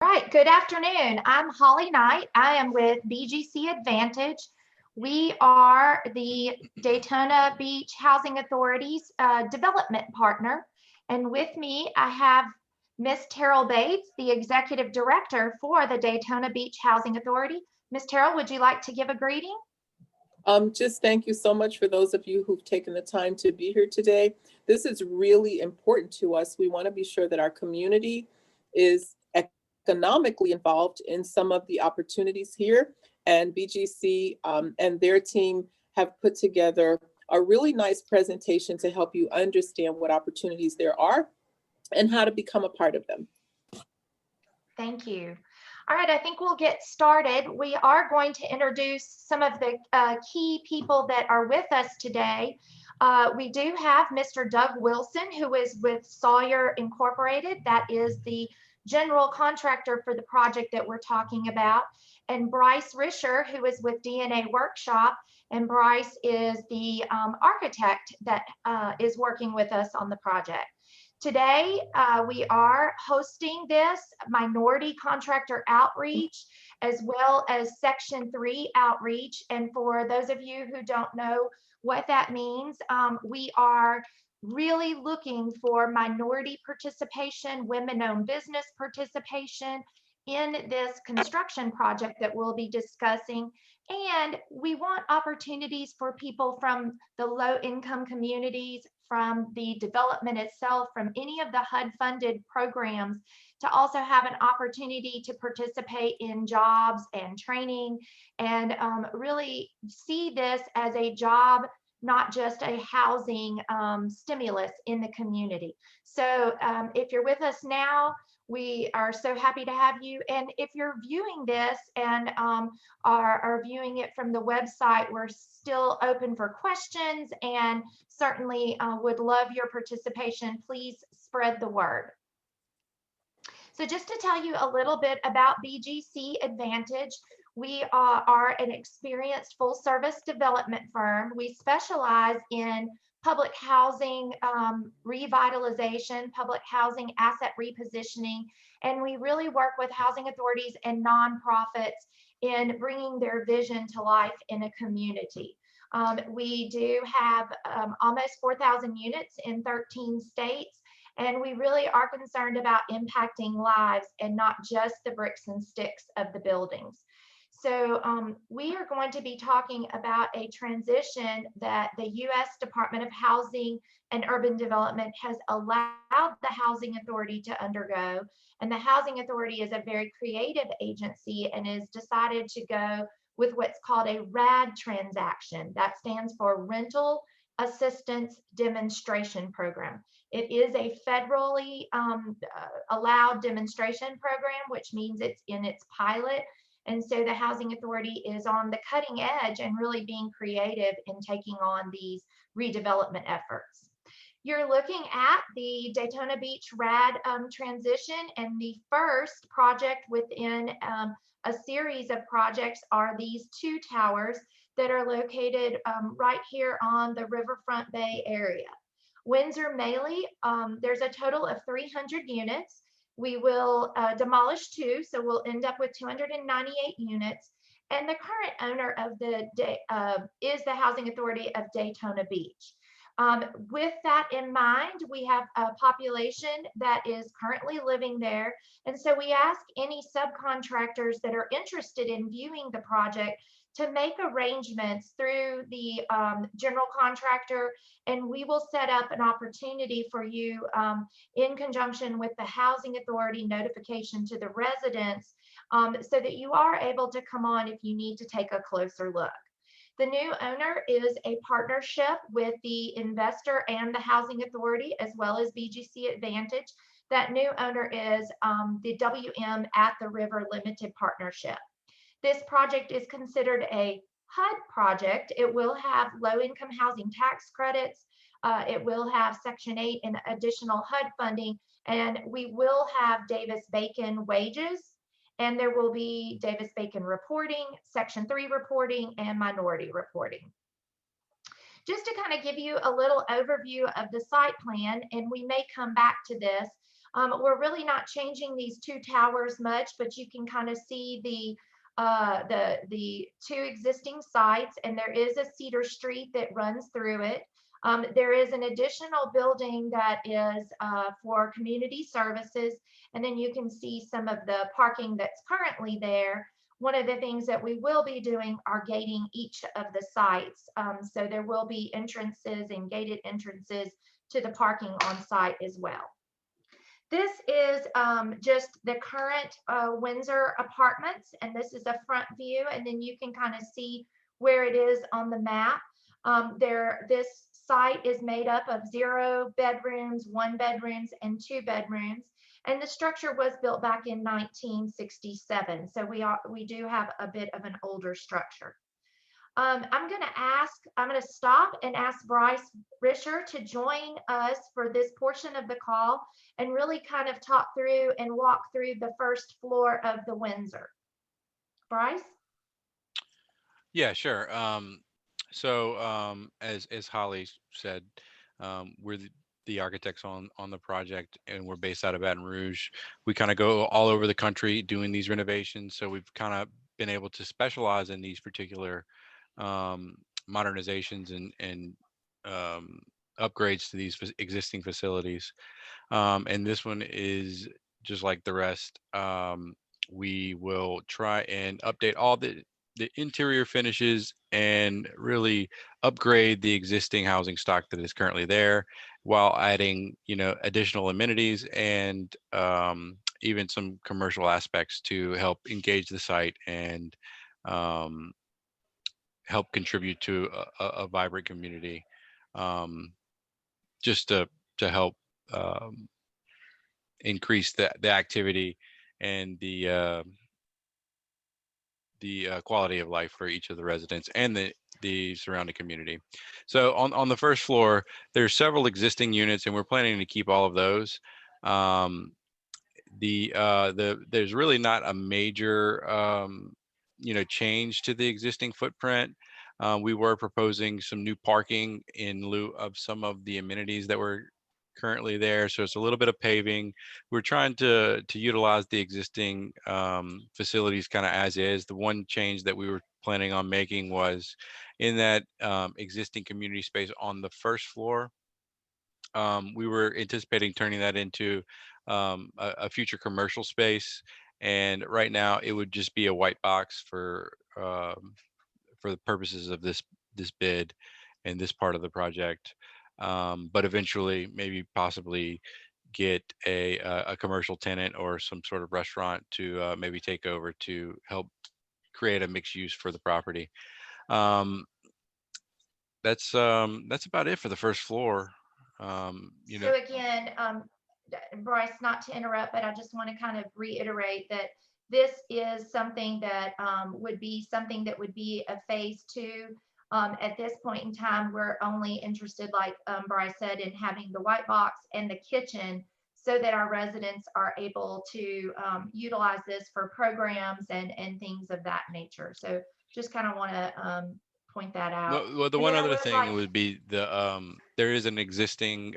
Right, good afternoon. I'm Holly Knight. I am with BGC Advantage. We are the Daytona Beach Housing Authority's development partner. And with me, I have Miss Terrell Bates, the Executive Director for the Daytona Beach Housing Authority. Miss Terrell, would you like to give a greeting? Just thank you so much for those of you who've taken the time to be here today. This is really important to us. We want to be sure that our community is economically involved in some of the opportunities here. And BGC and their team have put together a really nice presentation to help you understand what opportunities there are and how to become a part of them. Thank you. All right, I think we'll get started. We are going to introduce some of the key people that are with us today. We do have Mr. Doug Wilson, who is with Sawyer Incorporated. That is the general contractor for the project that we're talking about. And Bryce Risher, who is with DNA Workshop. And Bryce is the architect that is working with us on the project. Today, we are hosting this minority contractor outreach as well as Section 3 outreach. And for those of you who don't know what that means, we are really looking for minority participation, women-owned business participation in this construction project that we'll be discussing. And we want opportunities for people from the low-income communities, from the development itself, from any of the HUD-funded programs, to also have an opportunity to participate in jobs and training and really see this as a job, not just a housing stimulus in the community. So if you're with us now, we are so happy to have you. And if you're viewing this and are viewing it from the website, we're still open for questions and certainly would love your participation. Please spread the word. So just to tell you a little bit about BGC Advantage, we are an experienced full service development firm. We specialize in public housing revitalization, public housing asset repositioning, and we really work with housing authorities and nonprofits in bringing their vision to life in a community. We do have almost 4,000 units in 13 states, and we really are concerned about impacting lives and not just the bricks and sticks of the buildings. So we are going to be talking about a transition that the U.S. Department of Housing and Urban Development has allowed the Housing Authority to undergo. And the Housing Authority is a very creative agency and has decided to go with what's called a RAD transaction. That stands for Rental Assistance Demonstration Program. It is a federally allowed demonstration program, which means it's in its pilot. And so the Housing Authority is on the cutting edge and really being creative in taking on these redevelopment efforts. You're looking at the Daytona Beach RAD transition, and the first project within a series of projects are these two towers that are located right here on the Riverfront Bay area. Windsor-Maley, there's a total of 300 units. We will demolish two, so we'll end up with 298 units. And the current owner of the is the Housing Authority of Daytona Beach. With that in mind, we have a population that is currently living there. And so we ask any subcontractors that are interested in viewing the project to make arrangements through the general contractor, and we will set up an opportunity for you in conjunction with the Housing Authority notification to the residents so that you are able to come on if you need to take a closer look. The new owner is a partnership with the investor and the Housing Authority, as well as BGC Advantage. That new owner is the WM at the River Limited Partnership. This project is considered a HUD project. It will have low-income housing tax credits. It will have Section 8 and additional HUD funding, and we will have Davis-Bacon wages, and there will be Davis-Bacon reporting, Section 3 reporting, and minority reporting. Just to kind of give you a little overview of the site plan, and we may come back to this, We're really not changing these two towers much, but you can kind of see the two existing sites, and there is a cedar street that runs through it. There is an additional building that is for community services, and then you can see some of the parking that's currently there. One of the things that we will be doing are gating each of the sites. So there will be entrances and gated entrances to the parking on site as well. This is just the current Windsor apartments, and this is a front view, and then you can kind of see where it is on the map. This site is made up of 0 bedrooms, 1 bedrooms, and 2 bedrooms, and the structure was built back in 1967. So we do have a bit of an older structure. I'm going to stop and ask Bryce Risher to join us for this portion of the call and really kind of talk through and walk through the first floor of the Windsor. Bryce? Yeah, sure. As Holly said, we're the architects on the project, and we're based out of Baton Rouge. We kind of go all over the country doing these renovations, so we've kind of been able to specialize in these particular modernizations and upgrades to these existing facilities. And this one is just like the rest. We will try and update all the interior finishes and really upgrade the existing housing stock that is currently there, while adding, additional amenities and even some commercial aspects to help engage the site and help contribute to a vibrant community, just to help increase the activity and the quality of life for each of the residents and the surrounding community. So on the first floor, there's several existing units, and we're planning to keep all of those. There's really not a major change to the existing footprint. We were proposing some new parking in lieu of some of the amenities that were currently there, so it's a little bit of paving. We're trying to utilize the existing facilities kind of as is. The one change that we were planning on making was in that existing community space on the first floor. We were anticipating turning that into a future commercial space, and right now it would just be a white box for the purposes of this bid and this part of the project. But eventually, maybe possibly get a commercial tenant or some sort of restaurant to maybe take over to help create a mixed use for the property. That's about it for the first floor. So again, Bryce, not to interrupt, but I just want to kind of reiterate that this is something that would be a phase 2. At this point in time, we're only interested, like Bryce said, in having the white box and the kitchen so that our residents are able to utilize this for programs and things of that nature. So just kind of want to point that out. Well, the one other thing would be there is an existing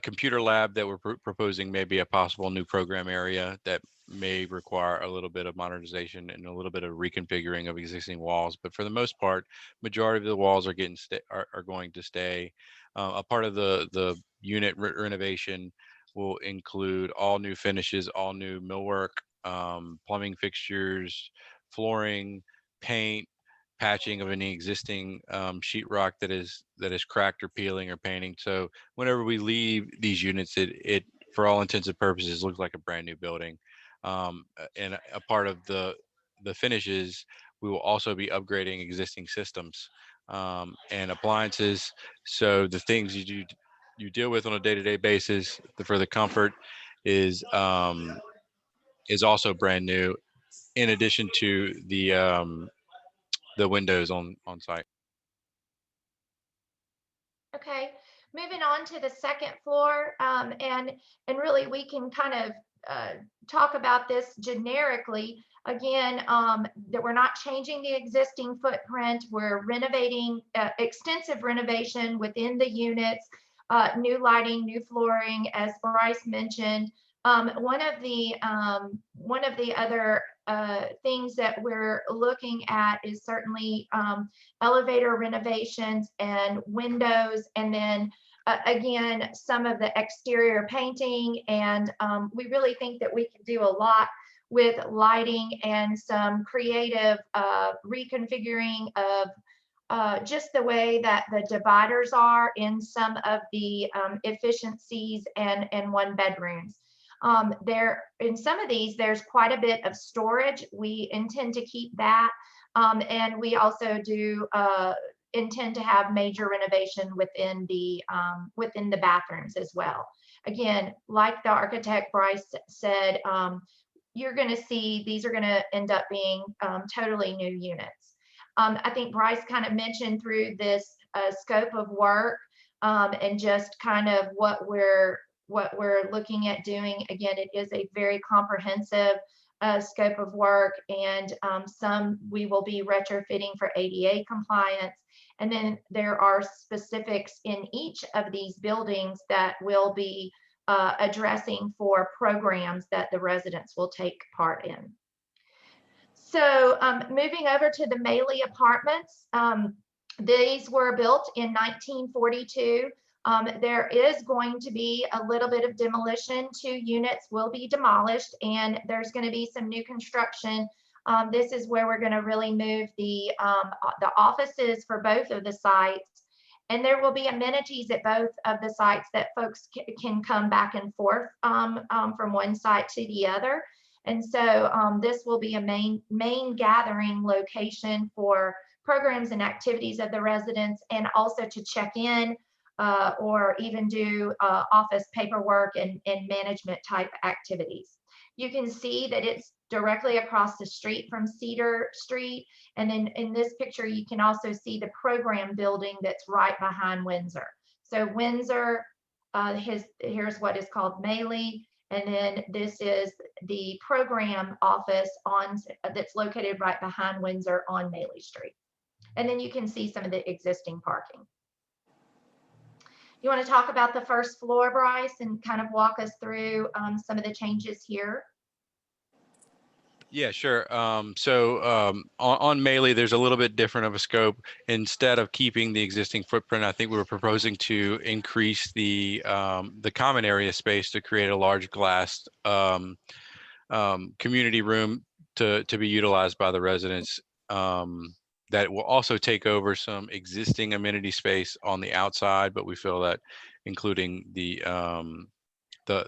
computer lab that we're proposing, maybe a possible new program area that may require a little bit of modernization and a little bit of reconfiguring of existing walls. But for the most part, majority of the walls are going to stay. A part of the unit renovation will include all new finishes, all new millwork, plumbing fixtures, flooring, paint, patching of any existing sheetrock that is cracked or peeling or painting. So whenever we leave these units, it for all intents and purposes looks like a brand new building. And a part of the finishes, we will also be upgrading existing systems and appliances. So the things you deal with on a day-to-day basis for the comfort is also brand new, in addition to the windows on site. Okay, moving on to the second floor, and really we can kind of talk about this generically. Again, that we're not changing the existing footprint. We're renovating, extensive renovation within the units. new lighting, new flooring, as Bryce mentioned. One of the other things that we're looking at is certainly elevator renovations and windows, and then again, some of the exterior painting. And we really think that we can do a lot with lighting and some creative reconfiguring of just the way that the dividers are in some of the efficiencies and one bedrooms. There, in some of these, there's quite a bit of storage. We intend to keep that. And we also do intend to have major renovation within the bathrooms as well. Again, like the architect Bryce said, you're going to see these are going to end up being totally new units. I think Bryce kind of mentioned through this scope of work and just kind of what we're looking at doing. Again, it is a very comprehensive scope of work, and some we will be retrofitting for ADA compliance. And then there are specifics in each of these buildings that will be addressing for programs that the residents will take part in. So moving over to the Maley apartments, these were built in 1942. There is going to be a little bit of demolition. 2 units will be demolished, and there's going to be some new construction. This is where we're going to really move the offices for both of the sites. And there will be amenities at both of the sites that folks can come back and forth from one site to the other. And so this will be a main gathering location for programs and activities of the residents, and also to check in or even do office paperwork and management type activities. You can see that it's directly across the street from Cedar Street. And then in this picture, you can also see the program building that's right behind Windsor. So Windsor, here's what is called Maley. And then this is the program office that's located right behind Windsor on Maley Street. And then you can see some of the existing parking. You want to talk about the first floor, Bryce, and kind of walk us through some of the changes here? Yeah, sure. On Maley, there's a little bit different of a scope. Instead of keeping the existing footprint, I think we were proposing to increase the common area space to create a large glass community room to be utilized by the residents. That will also take over some existing amenity space on the outside, but we feel that including the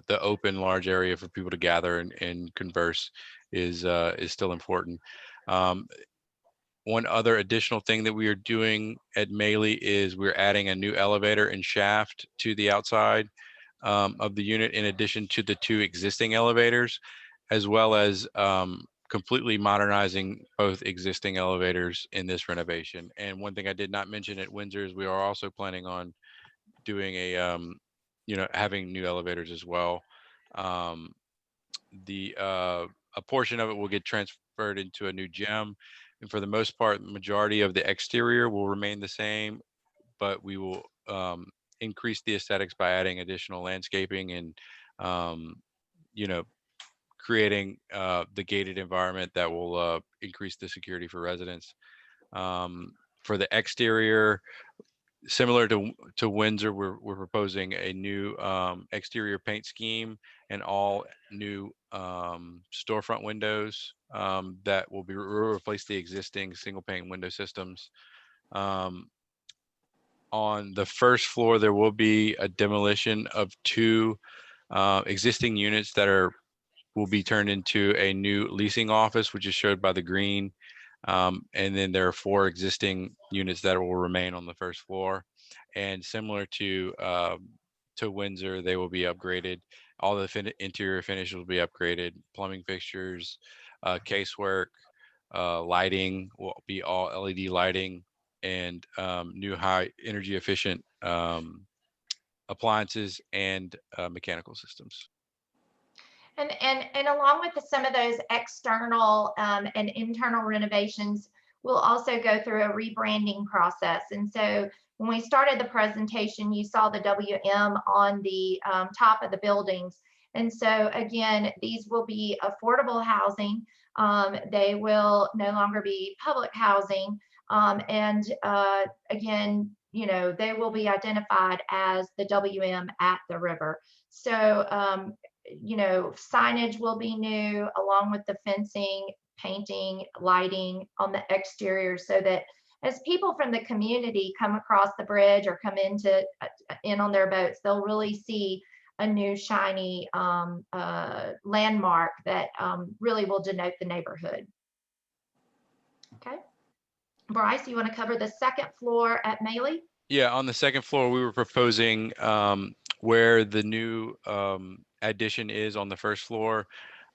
open large area for people to gather and converse is still important. One other additional thing that we are doing at Maley is we're adding a new elevator and shaft to the outside of the unit, in addition to the 2 existing elevators, as well as completely modernizing both existing elevators in this renovation. And one thing I did not mention at Windsor is we are also planning on doing a having new elevators as well. A portion of it will get transferred into a new gym, and for the most part, the majority of the exterior will remain the same, but we will increase the aesthetics by adding additional landscaping and creating the gated environment that will increase the security for residents. For the exterior, similar to Windsor, we're proposing a new exterior paint scheme and all new storefront windows that will replace the existing single pane window systems. On the first floor, there will be a demolition of 2 existing units that will be turned into a new leasing office, which is showed by the green. And then there are 4 existing units that will remain on the first floor. And similar to Windsor, they will be upgraded. All the interior finishes will be upgraded. Plumbing fixtures, casework, lighting will be all LED lighting, and new high energy efficient appliances and mechanical systems. And along with some of those external and internal renovations, we'll also go through a rebranding process. And so when we started the presentation, you saw the WM on the top of the buildings. And so again, these will be affordable housing. They will no longer be public housing. And again, you know, they will be identified as the WM at the river. So, you know, signage will be new along with the fencing, painting, lighting on the exterior, so that as people from the community come across the bridge or come in on their boats, they'll really see a new shiny landmark that really will denote the neighborhood. Okay. Bryce, you want to cover the second floor at Maley? Yeah, on the second floor, we were proposing where the new addition is on the first floor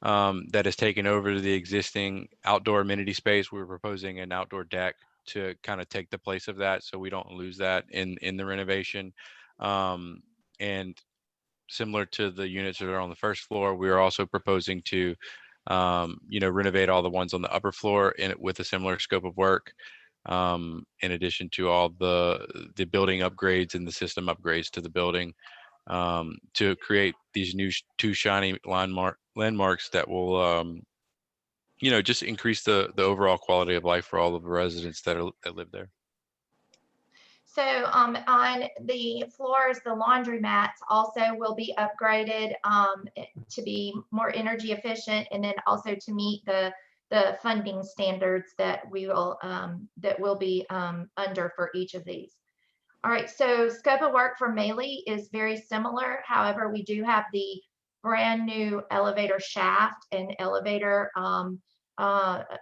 that is taken over to the existing outdoor amenity space. We were proposing an outdoor deck to kind of take the place of that, so we don't lose that in the renovation. And similar to the units that are on the first floor, we are also proposing to you know, renovate all the ones on the upper floor with a similar scope of work. In addition to all the building upgrades and the system upgrades to the building, to create these new two shiny landmarks that will, you know, just increase the overall quality of life for all of the residents that live there. So on the floors, the laundry mats also will be upgraded to be more energy efficient, and then also to meet the funding standards that will be under for each of these. All right, so scope of work for Maley is very similar. However, we do have the brand new elevator shaft and elevator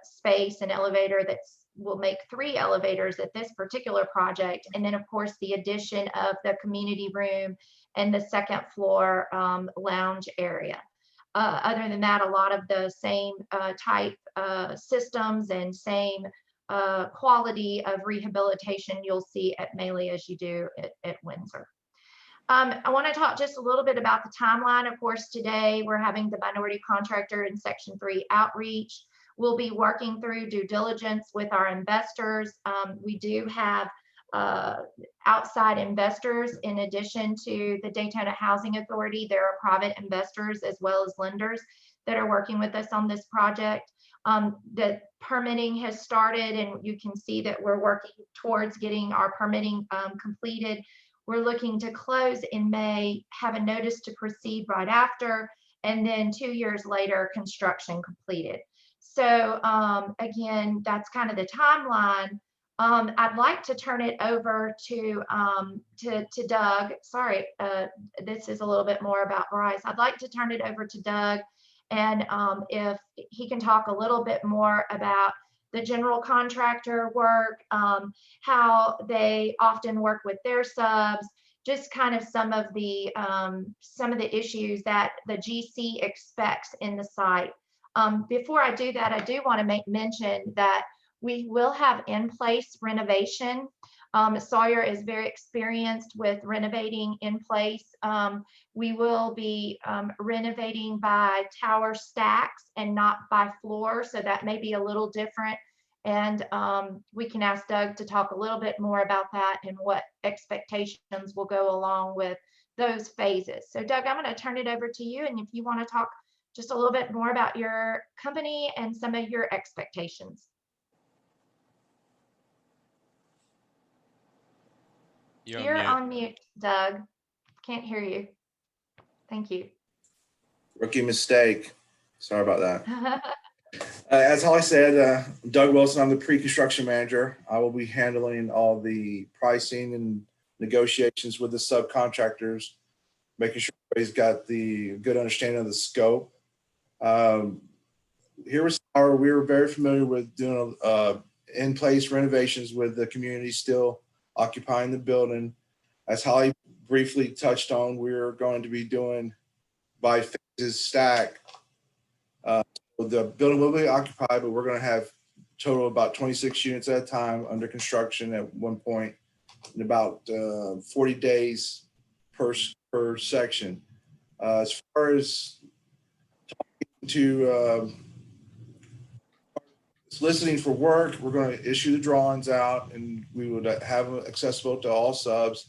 space and elevator that will make 3 elevators at this particular project. And then of course the addition of the community room and the second floor lounge area. Other than that, a lot of the same type systems and same quality of rehabilitation you'll see at Maley as you do at Windsor. I want to talk just a little bit about the timeline. Of course, today we're having the minority contractor in Section 3 outreach. We'll be working through due diligence with our investors. We do have outside investors in addition to the Daytona Housing Authority. There are private investors as well as lenders that are working with us on this project. The permitting has started, and you can see that we're working towards getting our permitting completed. We're looking to close in May, have a notice to proceed right after, and then 2 years later, construction completed. So again, that's kind of the timeline. I'd like to turn it over to Doug. Sorry, this is a little bit more about Bryce. I'd like to turn it over to Doug, and if he can talk a little bit more about the general contractor work, how they often work with their subs, just kind of some of the issues that the GC expects in the site. Before I do that, I do want to make mention that we will have in-place renovation. Sawyer is very experienced with renovating in place. We will be renovating by tower stacks and not by floor, so that may be a little different. And we can ask Doug to talk a little bit more about that and what expectations will go along with those phases. So Doug, I'm going to turn it over to you, and if you want to talk just a little bit more about your company and some of your expectations. You're on mute, Doug. Can't hear you. Thank you. Rookie mistake. Sorry about that. As Holly said, Doug Wilson, I'm the pre-construction manager. I will be handling all the pricing and negotiations with the subcontractors, making sure everybody's got the good understanding of the scope. Here with Sawyer, we were very familiar with doing in-place renovations with the community still occupying the building. As Holly briefly touched on, we're going to be doing by phases stack. The building will be occupied, but we're going to have total about 26 units at a time under construction at one point, in about 40 days per section. As far as talking to soliciting for work. We're going to issue the drawings out, and we would have them accessible to all subs.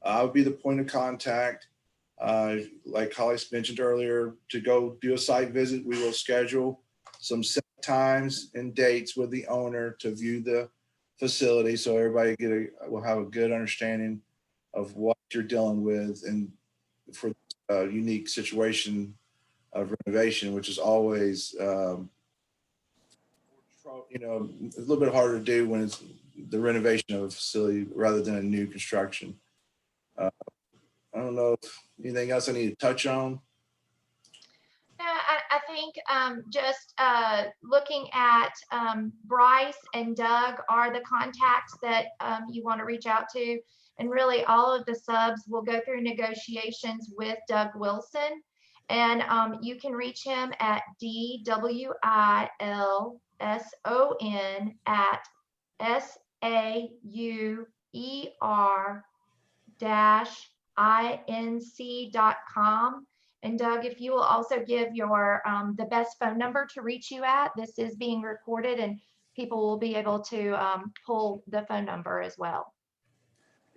I would be the point of contact. Like Holly mentioned earlier, to go do a site visit, we will schedule some set times and dates with the owner to view the facility, so everybody will have a good understanding of what you're dealing with, and for a unique situation of renovation, which is always a little bit harder to do when it's the renovation of a facility rather than a new construction. I don't know if anything else I need to touch on. I think just looking at Bryce and Doug are the contacts that you want to reach out to. And really all of the subs will go through negotiations with Doug Wilson. And you can reach him at DWILSON@SAUER-INC.com. And Doug, if you will also give your the best phone number to reach you at, this is being recorded and people will be able to pull the phone number as well.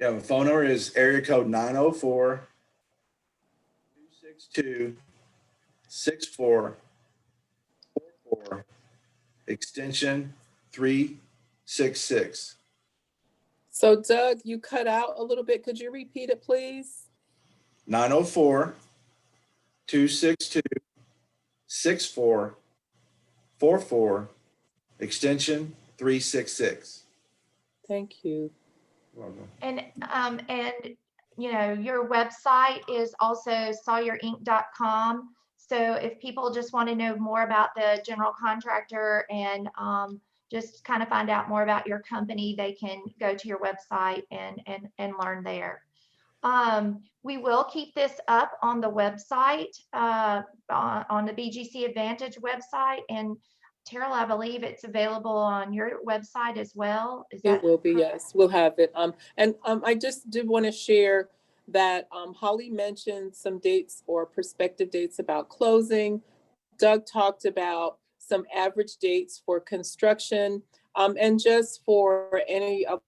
Yeah, the phone number is area code 904-262-6444, extension 366. So Doug, you cut out a little bit. Could you repeat it, please? 904-262-6444, extension 366. Thank you. And you know, your website is also sawyerinc.com. So if people just want to know more about the general contractor and just kind of find out more about your company, they can go to your website and learn there. We will keep this up on the website, on the BGC Advantage website. And Terrell, I believe it's available on your website as well. Is that It will be, correct? yes, we'll have it. I just did want to share that Holly mentioned some dates or prospective dates about closing. Doug talked about some average dates for construction. And just for any of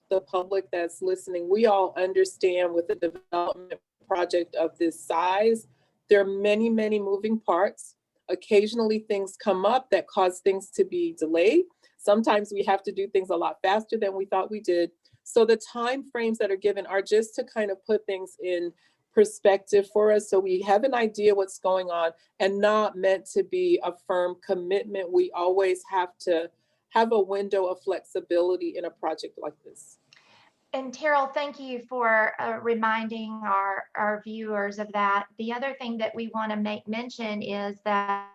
the public that's listening, we all understand with a development project of this size, there are many, many moving parts. Occasionally things come up that cause things to be delayed. Sometimes we have to do things a lot faster than we thought we did. So the time frames that are given are just to kind of put things in perspective for us, so we have an idea what's going on, and not meant to be a firm commitment. We always have to have a window of flexibility in a project like this. And Terrell, thank you for reminding our viewers of that. The other thing that we want to make mention is that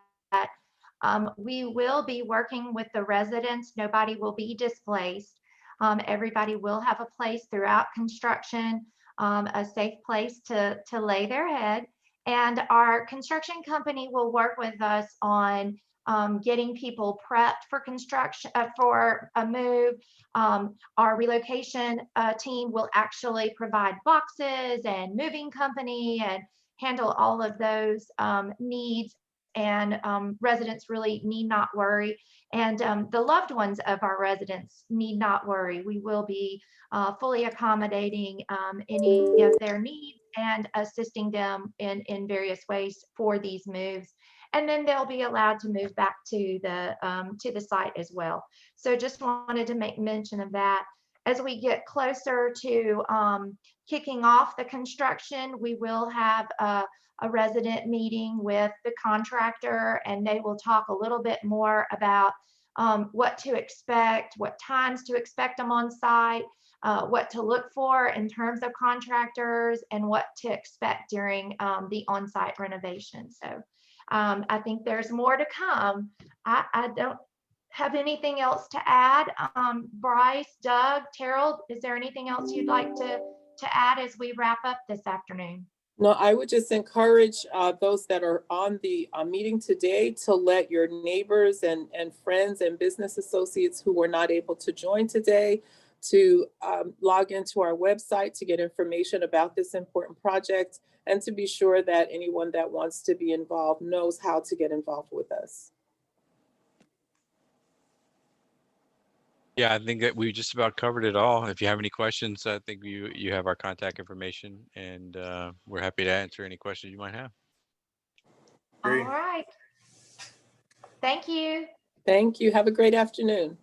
we will be working with the residents. Nobody will be displaced. Everybody will have a place throughout construction, a safe place to lay their head. And our construction company will work with us on getting people prepped for construction, for a move. Our relocation team will actually provide boxes and moving company and handle all of those needs. And residents really need not worry. And the loved ones of our residents need not worry. We will be fully accommodating any of their needs and assisting them in various ways for these moves. And then they'll be allowed to move back to the site as well. So just wanted to make mention of that. As we get closer to kicking off the construction, we will have a resident meeting with the contractor, and they will talk a little bit more about what to expect, what times to expect them on site, what to look for in terms of contractors, and what to expect during the on-site renovation. So I think there's more to come. I don't have anything else to add. Bryce, Doug, Terrell, is there anything else you'd like to add as we wrap up this afternoon? No, I would just encourage those that are on the meeting today to let your neighbors and friends and business associates who were not able to join today to log into our website to get information about this important project, and to be sure that anyone that wants to be involved knows how to get involved with us. Yeah, I think that we just about covered it all. If you have any questions, I think you have our contact information, and we're happy to answer any questions you might have. All Great. right. Thank you. Thank you. Have a great afternoon.